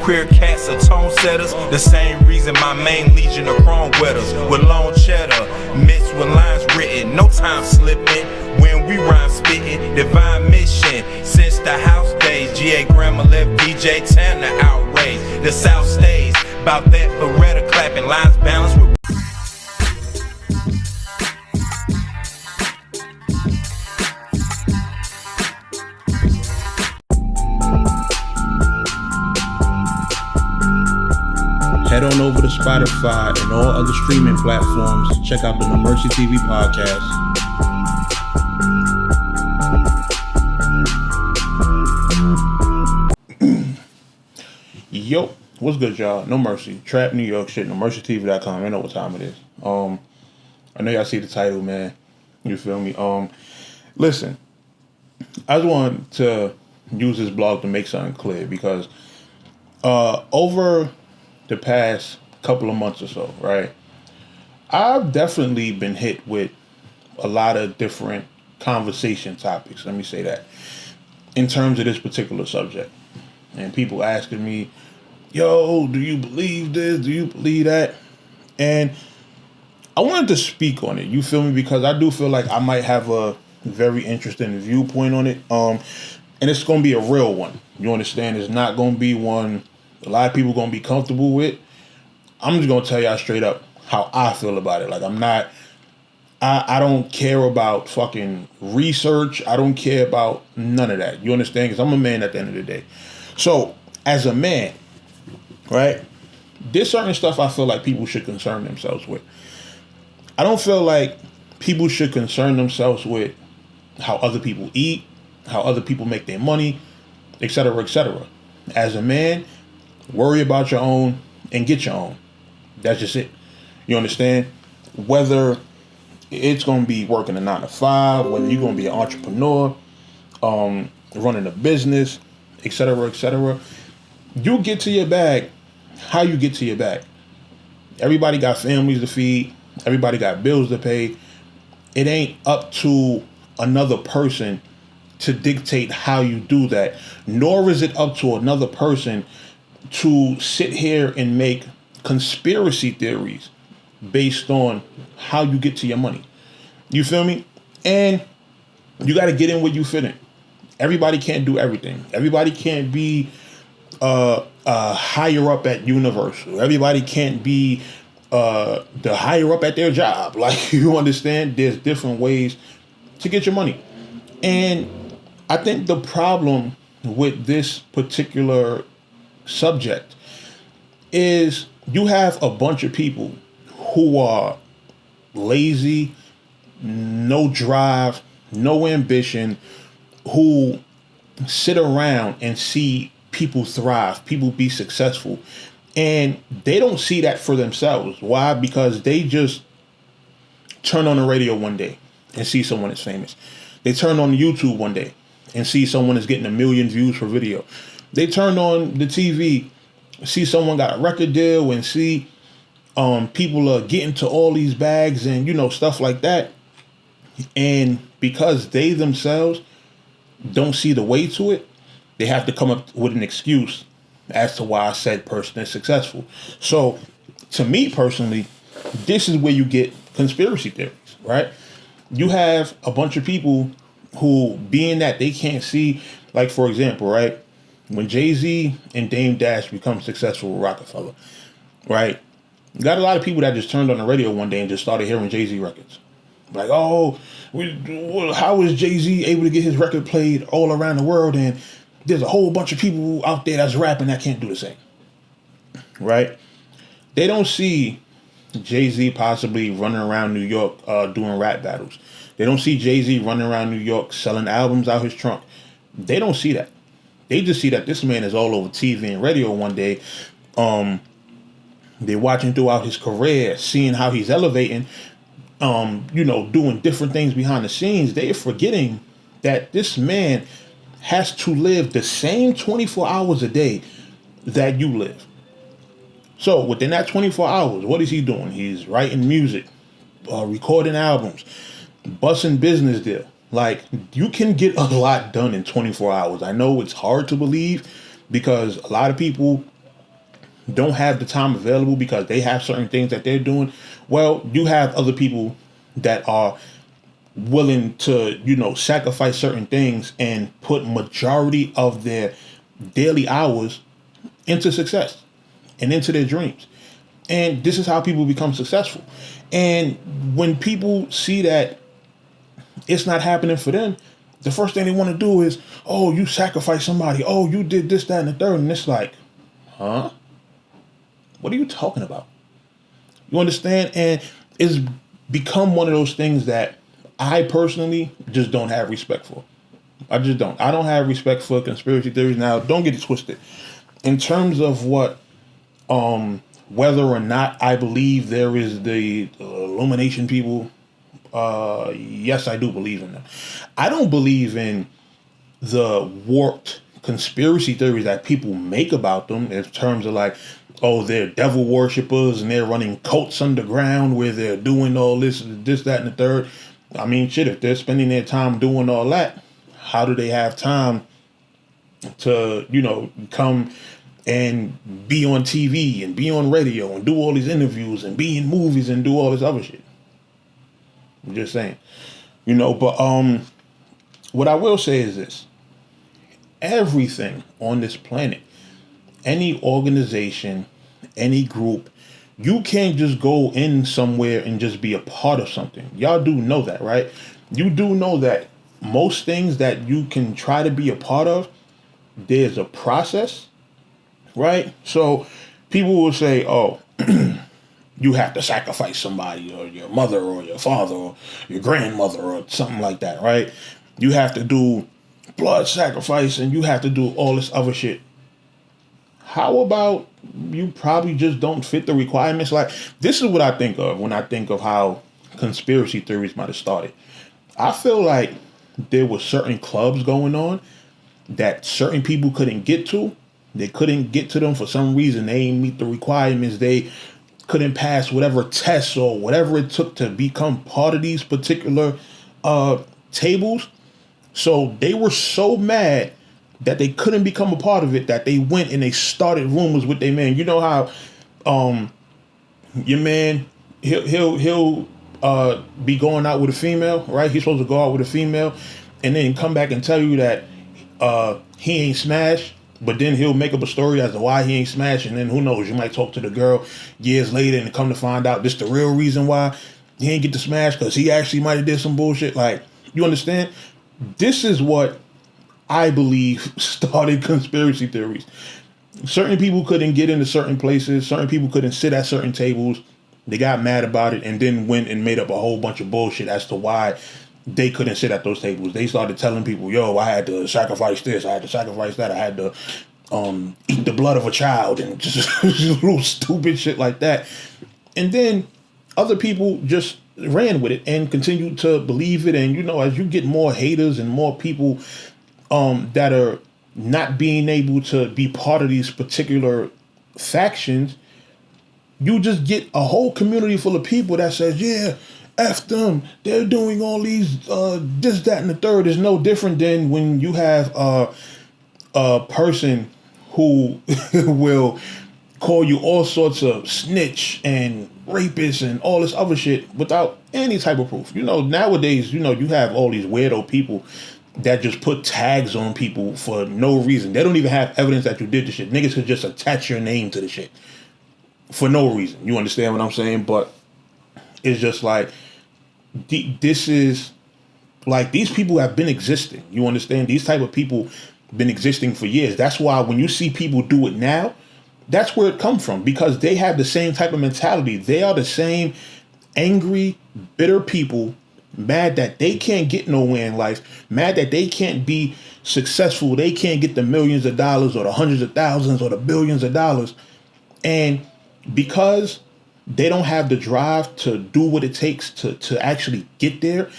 Queer cats are tone setters, the same reason my main legion of chrome wetters. With long cheddar, mixed with lines written, no time slipping. When we rhyme spitting, divine mission. Since the house days, GA Grandma left DJ Tanner outraged. The South stays, about that Beretta clapping, lines balanced with Head on over to Spotify and all other streaming platforms. Check out the NoMercyTV Podcast. Yo, what's good, y'all? No Mercy, Trap New York shit. NoMercyTV.com. I know what time it is. I know y'all see the title, man. You feel me? Listen, I just want to use this blog to make something clear because over the past couple of months or so, right, I've definitely been hit with a lot of different conversation topics, let me say that, in terms of this particular subject. And people asking me, yo, do you believe this? Do you believe that? And I wanted to speak on it, you feel me? Because I do feel like I might have a very interesting viewpoint on it. And it's going to be a real one. You understand? It's not going to be one a lot of people going to be comfortable with. I'm just going to tell y'all straight up how I feel about it. Like, I don't care about fucking research. I don't care about none of that. You understand? Because I'm a man at the end of the day. So, as a man, right, there's certain stuff I feel like people should concern themselves with. I don't feel like people should concern themselves with how other people eat, how other people make their money, etc., etc. As a man, worry about your own and get your own. That's just it. You understand? Whether it's going to be working a 9-to-5, whether you're going to be an entrepreneur, running a business, etc., etc. You get to your bag how you get to your bag. Everybody got families to feed. Everybody got bills to pay. It ain't up to another person to dictate how you do that, nor is it up to another person to sit here and make conspiracy theories based on how you get to your money. You feel me? And you got to get in where you fit in. Everybody can't do everything. Everybody can't be higher up at Universal. Everybody can't be the higher up at their job. Like, you understand? There's different ways to get your money. And I think the problem with this particular subject is you have a bunch of people who are lazy, no drive, no ambition, who sit around and see people thrive, people be successful, and they don't see that for themselves. Why? Because they just turn on the radio one day and see someone is famous. They turn on YouTube one day and see someone is getting 1 million views for video. They turn on the TV, see someone got a record deal, and see people are getting to all these bags and, you know, stuff like that. And because they themselves don't see the way to it, they have to come up with an excuse as to why said person is successful. So, to me personally, this is where you get conspiracy theories, right? You have a bunch of people who, being that they can't see, like, for example, right, when Jay-Z and Dame Dash become successful with Rockefeller, right, you got a lot of people that just turned on the radio one day and just started hearing Jay-Z records. Like, oh, how is Jay-Z able to get his record played all around the world, and there's a whole bunch of people out there that's rapping that can't do the same, right? They don't see Jay-Z possibly running around New York doing rap battles. They don't see Jay-Z running around New York selling albums out his trunk. They don't see that. They just see that this man is all over TV and radio one day. They're watching throughout his career, seeing how he's elevating, doing different things behind the scenes. They're forgetting that this man has to live the same 24 hours a day that you live. So within that 24 hours, what is he doing? He's writing music, recording albums, busting business deal. Like, you can get a lot done in 24 hours. I know it's hard to believe because a lot of people don't have the time available because they have certain things that they're doing, well, you have other people that are willing to, sacrifice certain things and put majority of their daily hours into success and into their dreams. And this is how people become successful. And when people see that it's not happening for them, the first thing they want to do is, oh, you sacrificed somebody. Oh, you did this, that, and the third. And it's like, huh? What are you talking about? You understand? And it's become one of those things that I personally just don't have respect for. I just don't. I don't have respect for conspiracy theories. Now, don't get it twisted. In terms of what, whether or not I believe there is the Illumination people, yes, I do believe in them. I don't believe in the warped conspiracy theories that people make about them in terms of like, oh, they're devil worshippers and they're running cults underground where they're doing all this, that, and the third. I mean, shit, if they're spending their time doing all that, how do they have time to, come and be on TV and be on radio and do all these interviews and be in movies and do all this other shit? I'm just saying, but what I will say is this: everything on this planet, any organization, any group, you can't just go in somewhere and just be a part of something. Y'all do know that, right? You do know that most things that you can try to be a part of, there's a process, right? So people will say, oh, you have to sacrifice somebody, or your mother or your father or your grandmother or something like that, right? You have to do blood sacrifice and you have to do all this other shit. How about you probably just don't fit the requirements? Like, this is what I think of when I think of how conspiracy theories might have started. I feel like there were certain clubs going on that certain people couldn't get to. They couldn't get to them for some reason. They didn't meet the requirements. They couldn't pass whatever tests or whatever it took to become part of these particular tables. So they were so mad that they couldn't become a part of it that they went and they started rumors with their man. You know how your man, he'll be going out with a female, right? He's supposed to go out with a female and then come back and tell you that he ain't smashed, but then he'll make up a story as to why he ain't smashed, and then who knows, you might talk to the girl years later and come to find out this the real reason why he ain't get to smash, because he actually might have did some bullshit. Like, you understand? This is what I believe started conspiracy theories. Certain people couldn't get into certain places. Certain people couldn't sit at certain tables. They got mad about it and then went and made up a whole bunch of bullshit as to why they couldn't sit at those tables. They started telling people, yo, I had to sacrifice this, I had to sacrifice that, I had to eat the blood of a child, and just little stupid shit like that. And then other people just ran with it and continued to believe it. And, as you get more haters and more people that are not being able to be part of these particular factions, you just get a whole community full of people that says, yeah, F them, they're doing all these, this, that, and the third. Is no different than when you have a person who will call you all sorts of snitch and rapist and all this other shit without any type of proof. Nowadays, you have all these weirdo people that just put tags on people for no reason. They don't even have evidence that you did the shit. Niggas could just attach your name to the shit for no reason. You understand what I'm saying? But it's just like, this is like, these people have been existing. You understand? These type of people been existing for years. That's why when you see people do it now, that's where it comes from, because they have the same type of mentality. They are the same angry, bitter people, mad that they can't get nowhere in life, mad that they can't be successful, they can't get the millions of dollars or the hundreds of thousands or the billions of dollars. And because they don't have the drive to do what it takes to actually get there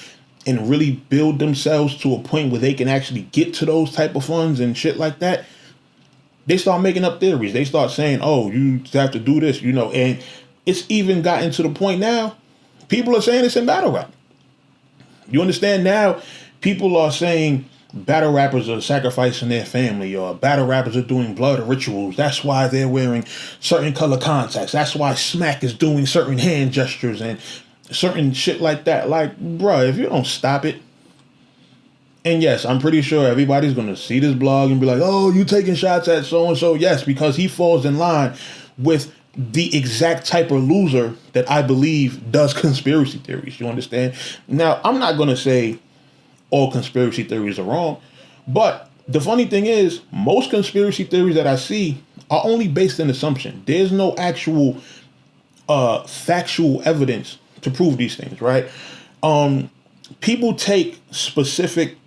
and really build themselves to a point where they can actually get to those type of funds and shit like that, they start making up theories. They start saying, oh, you have to do this, and it's even gotten to the point now, people are saying it's in battle rap. You understand? Now, people are saying battle rappers are sacrificing their family, or battle rappers are doing blood rituals. That's why they're wearing certain color contacts. That's why Smack is doing certain hand gestures and certain shit like that. Like, bruh, if you don't stop it, and yes, I'm pretty sure everybody's going to see this blog and be like, oh, you taking shots at so-and-so. Yes, because he falls in line with the exact type of loser that I believe does conspiracy theories. You understand? Now, I'm not going to say all conspiracy theories are wrong, but the funny thing is, most conspiracy theories that I see are only based on assumption. There's no actual factual evidence to prove these things, right? People take specific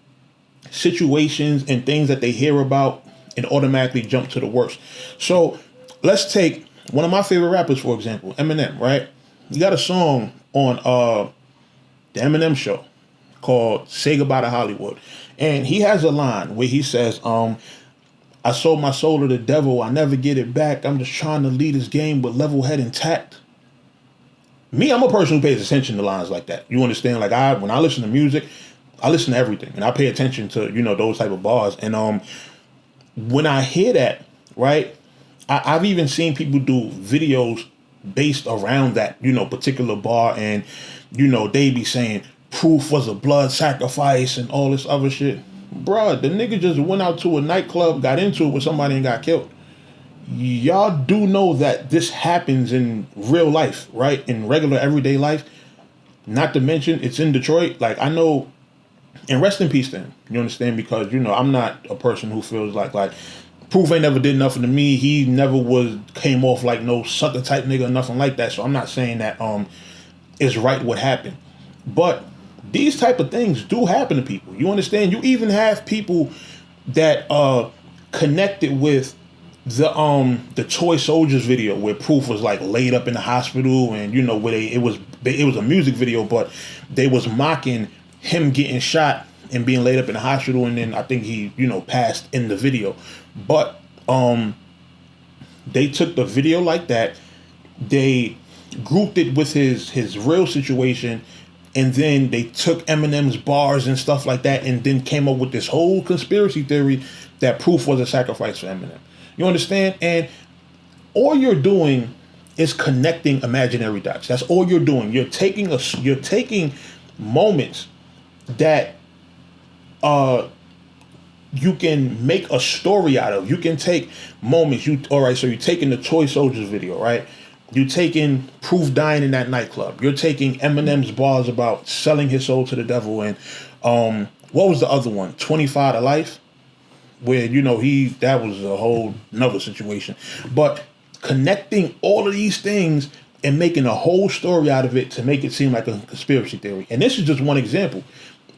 situations and things that they hear about and automatically jump to the worst. So let's take one of my favorite rappers, for example, Eminem, right? He got a song on the Eminem show called Say Goodbye to Hollywood. And he has a line where he says, I sold my soul to the devil, I never get it back. I'm just trying to lead this game with level head intact. Me, I'm a person who pays attention to lines like that. You understand? Like, when I listen to music, I listen to everything, and I pay attention to, those type of bars. And when I hear that, right, I've even seen people do videos based around that, particular bar, and, they be saying Proof was a blood sacrifice and all this other shit. Bruh, the nigga just went out to a nightclub, got into it with somebody and got killed. Y'all do know that this happens in real life, right? In regular everyday life. Not to mention, it's in Detroit. Like, I know, and rest in peace to him. You understand? Because, I'm not a person who feels like Proof ain't never did nothing to me. He never came off like no sucker type nigga or nothing like that. So I'm not saying that it's right what happened. But these type of things do happen to people. You understand? You even have people that connected with the Toy Soldiers video where Proof was like laid up in the hospital, and where it was a music video, but they was mocking him getting shot and being laid up in the hospital, and then I think he passed in the video. But they took the video like that, they grouped it with his real situation, and then they took Eminem's bars and stuff like that, and then came up with this whole conspiracy theory that Proof was a sacrifice for Eminem. You understand? And all you're doing is connecting imaginary dots. That's all you're doing. You're taking moments that you can make a story out of. You can take moments. So you're taking the Toy Soldiers video, right? You're taking Proof dying in that nightclub. You're taking Eminem's bars about selling his soul to the devil. And what was the other one? 25 to Life? Where, that was a whole nother situation. But connecting all of these things and making a whole story out of it to make it seem like a conspiracy theory. And this is just one example.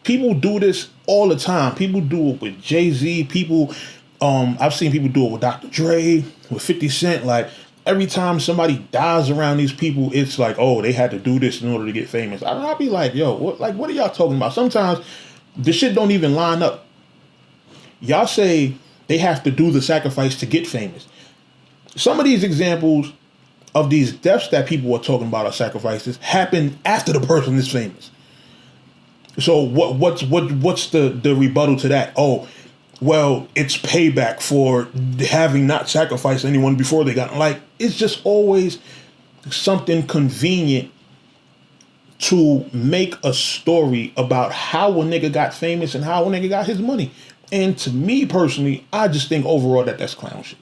People do this all the time. People do it with Jay-Z. People, I've seen people do it with Dr. Dre, with 50 Cent. Like, every time somebody dies around these people, it's like, oh, they had to do this in order to get famous. I'll be like, yo, what are y'all talking about? Sometimes the shit don't even line up. Y'all say they have to do the sacrifice to get famous. Some of these examples of these deaths that people are talking about are sacrifices happen after the person is famous. So what's the rebuttal to that? Oh, well, it's payback for having not sacrificed anyone before they got, like, it's just always something convenient to make a story about how a nigga got famous and how a nigga got his money. And to me personally, I just think overall that's clown shit.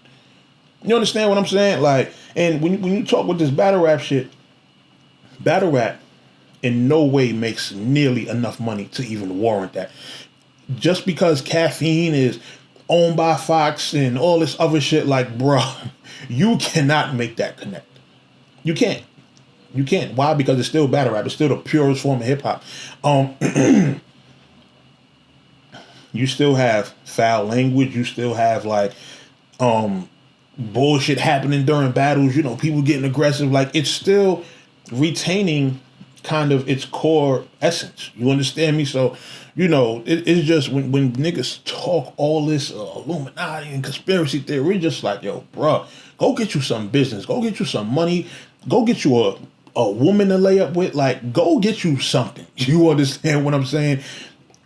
You understand what I'm saying? Like, and when you talk with this battle rap shit, battle rap in no way makes nearly enough money to even warrant that. Just because Caffeine is owned by Fox and all this other shit, like, bruh, you cannot make that connect. You can't. You can't. Why? Because it's still battle rap. It's still the purest form of hip hop. You still have foul language. You still have like bullshit happening during battles. People getting aggressive. Like, it's still retaining kind of its core essence. You understand me? So, it's just when niggas talk all this Illuminati and conspiracy theory, we're just like, yo, bro, go get you some business. Go get you some money. Go get you a woman to lay up with. Like, go get you something. You understand what I'm saying?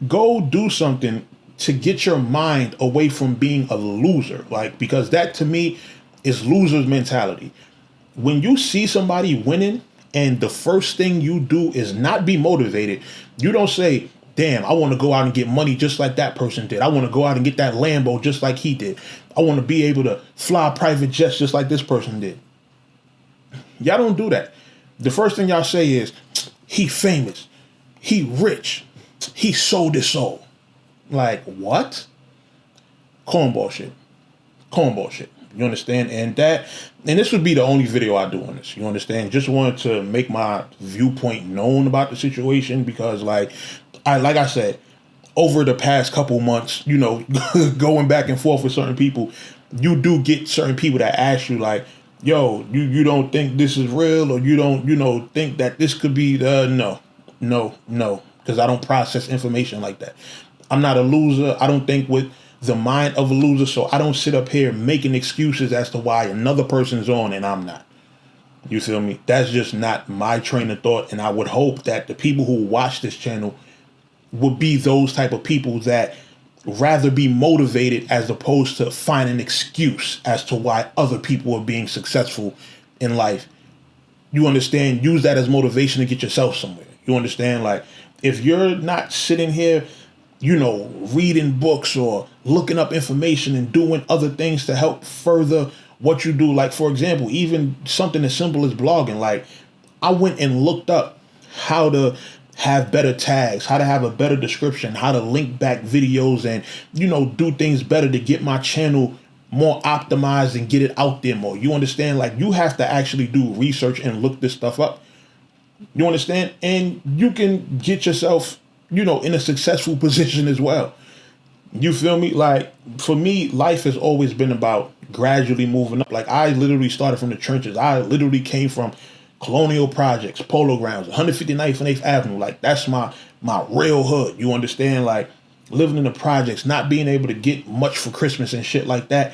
Go do something to get your mind away from being a loser. Like, because that to me is loser's mentality. When you see somebody winning and the first thing you do is not be motivated, you don't say, damn, I want to go out and get money just like that person did. I want to go out and get that Lambo just like he did. I want to be able to fly private jets just like this person did. Y'all don't do that. The first thing y'all say is, he famous, he rich, he sold his soul. Like, what? Cornball shit. Cornball shit. You understand? And this would be the only video I do on this. You understand? Just wanted to make my viewpoint known about the situation because, like I said, over the past couple months, you know, going back and forth with certain people, you do get certain people that ask you, like, yo, you don't think this is real, or you don't, you know, think that this could be no, because I don't process information like that. I'm not a loser. I don't think with the mind of a loser, so I don't sit up here making excuses as to why another person's on and I'm not. You feel me? That's just not my train of thought, and I would hope that the people who watch this channel would be those type of people that rather be motivated as opposed to find an excuse as to why other people are being successful in life. You understand? Use that as motivation to get yourself somewhere. You understand? Like, if you're not sitting here, you know, reading books or looking up information and doing other things to help further what you do, like, for example, even something as simple as blogging. Like, I went and looked up how to have better tags, how to have a better description, how to link back videos and, you know, do things better to get my channel more optimized and get it out there more. You understand? Like, you have to actually do research and look this stuff up. You understand? And you can get yourself, you know, in a successful position as well. You feel me? Like, for me, life has always been about gradually moving up. Like, I literally started from the trenches. I literally came from Colonial Projects, Polo Grounds, 159th and 8th Avenue. Like, that's my real hood. You understand? Like, living in the projects, not being able to get much for Christmas and shit like that.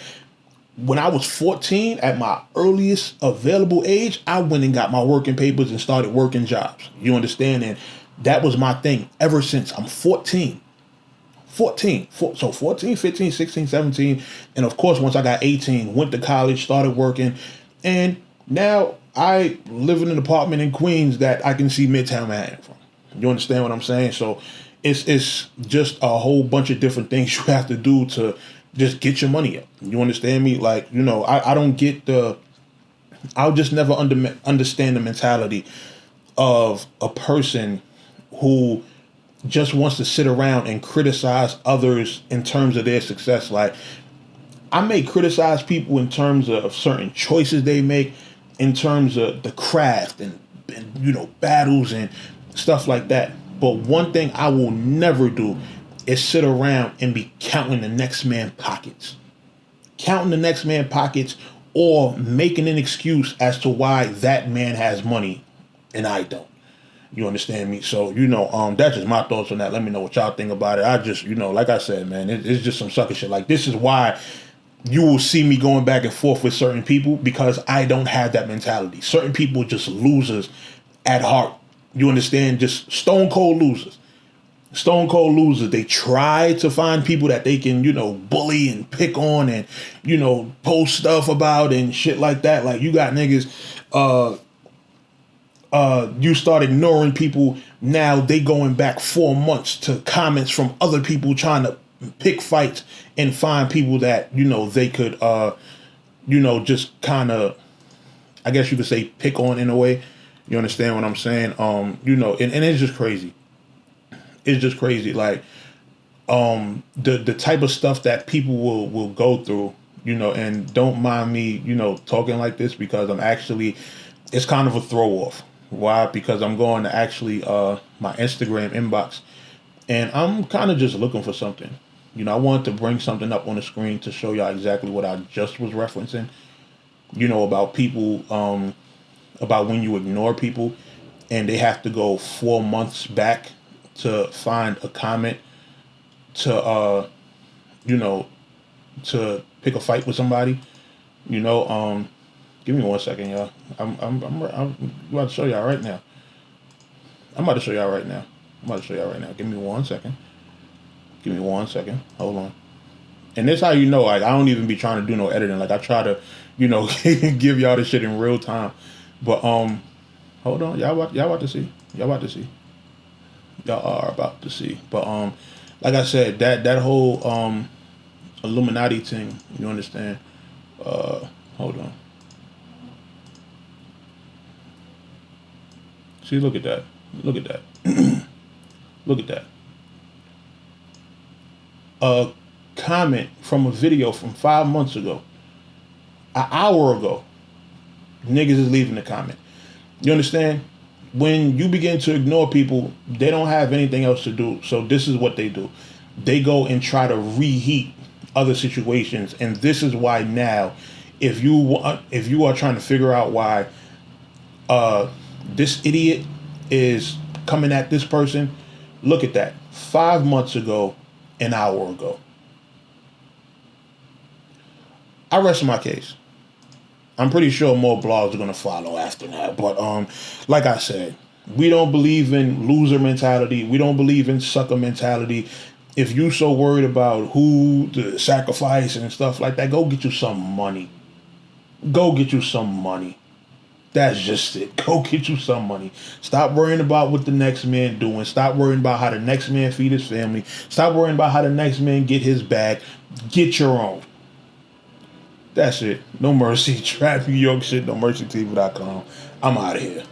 When I was 14, at my earliest available age, I went and got my working papers and started working jobs. You understand? And that was my thing ever since. I'm 14. So 14, 15, 16, 17. And of course, once I got 18, went to college, started working. And now I live in an apartment in Queens that I can see Midtown Manhattan from. You understand what I'm saying? So it's just a whole bunch of different things you have to do to just get your money up. You understand me? Like, you know, I don't get I'll just never understand the mentality of a person who just wants to sit around and criticize others in terms of their success. Like, I may criticize people in terms of certain choices they make, in terms of the craft and you know, battles and stuff like that. But one thing I will never do is sit around and be counting the next man's pockets. Counting the next man's pockets or making an excuse as to why that man has money and I don't. You understand me? So, you know, that's just my thoughts on that. Let me know what y'all think about it. I just, you know, like I said, man, it's just some sucker shit. Like, this is why you will see me going back and forth with certain people, because I don't have that mentality. Certain people are just losers at heart. You understand? Just stone cold losers. Stone cold losers. They try to find people that they can, you know, bully and pick on and, you know, post stuff about and shit like that. Like, you got niggas, you start ignoring people. Now they going back 4 months to comments from other people trying to pick fights and find people that, you know, they could, you know, just kind of, I guess you could say, pick on in a way. You understand what I'm saying? You know, and it's just crazy. It's just crazy. Like, the type of stuff that people will go through, you know, and don't mind me, you know, talking like this, because I'm actually, it's kind of a throw off. Why? Because I'm going to actually my Instagram inbox, and I'm kind of just looking for something. You know, I wanted to bring something up on the screen to show y'all exactly what I just was referencing. You know, about people, about when you ignore people and they have to go 4 months back to find a comment to, you know, to pick a fight with somebody. You know, give me 1 second, y'all. I'm about to show y'all right now. I'm about to show y'all right now. Give me 1 second. Give me 1 second. Hold on. And this how you know, like, I don't even be trying to do no editing. Like, I try to, you know, give y'all this shit in real time. But hold on, y'all about to see. Y'all about to see. Y'all are about to see. But like I said, that whole Illuminati thing, you understand? Hold on. See, look at that. Look at that. Look at that. A comment from a video from 5 months ago. An hour ago. Niggas is leaving the comment. You understand? When you begin to ignore people, they don't have anything else to do. So this is what they do. They go and try to reheat other situations. And this is why now, if you are trying to figure out why this idiot is coming at this person, look at that. 5 months ago, an hour ago. I rest my case. I'm pretty sure more blogs are going to follow after that. But like I said, we don't believe in loser mentality. We don't believe in sucker mentality. If you so worried about who to sacrifice and stuff like that, go get you some money. Go get you some money. That's just it. Go get you some money. Stop worrying about what the next man doing. Stop worrying about how the next man feed his family. Stop worrying about how the next man get his bag. Get your own. That's it. No mercy. Trap New York shit. NoMercyTV.com. I'm out of here.